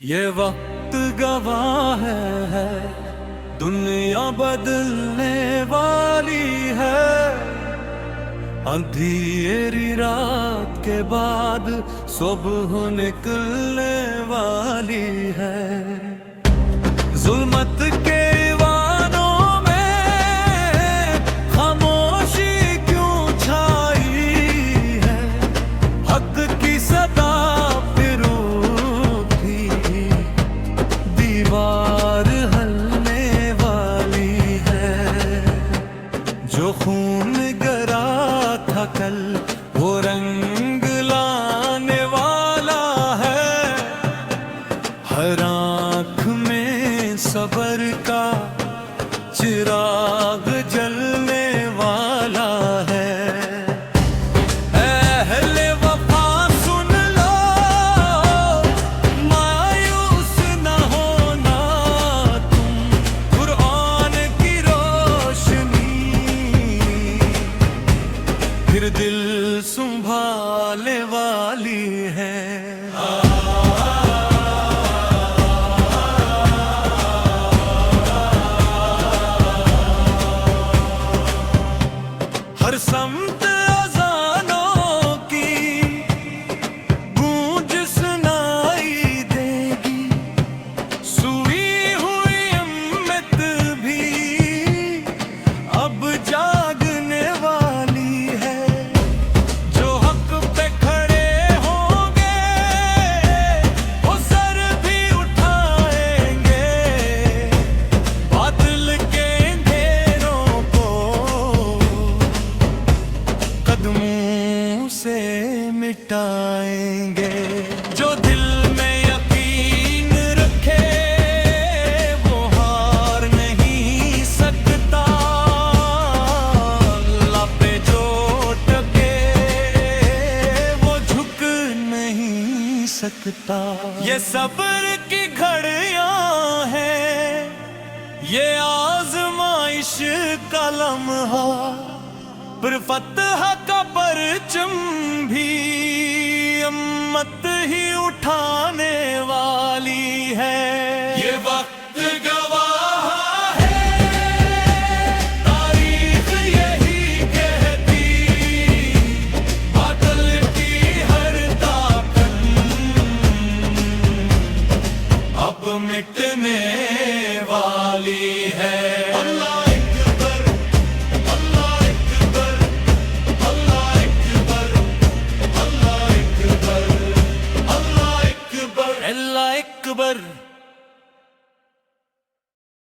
یہ وقت گواہ ہے دنیا بدلنے والی ہے، اندھیری رات کے بعد صبح نکلنے والی ہے۔ ظلمت کے ایوانوں میں خاموشی کیوں چھائی ہے، حق کی صدا پھر اٹھی دیوار ہلنے والی ہے۔ جو خون گرا تھا کل وہ رنگ لانے والا ہے، ہر آنکھ میں صبر کا چراغ جلنے والا ہے۔ اہل وفا سن لو، مایوس نہ ہونا تم، قرآن کی روشنی پھر دل سنبھالنے والی ہے۔ ہر سمت اذانوں کی گونج سنائی دے گی، سوئی ہوئی امت بھی اب جاگنے والی ہے۔ جو حق پہ کھڑے ہوں گے وہ سر بھی اٹھائیں گے، باطل کے اندھیروں کو قدموں سے مٹائیں گے۔ جو دل میں یقین رکھے وہ ہار نہیں سکتا، اللہ پہ جو ٹکے وہ جھک نہیں سکتا۔ یہ صبر کی گھڑیاں ہیں، یہ آزمائش کا لمحہ، پر فتح کا پرچم بھی امت ہی اٹھانے والی ہے۔ یہ وقت گواہ ہے، تاریخ یہی کہتی، باطل کی ہر طاقت اب مٹنے والی ہے۔ اللہ اکبر، اللہ اکبر، اللہ اکبر، اللہ اکبر، اللہ اکبر، اللہ اکبر۔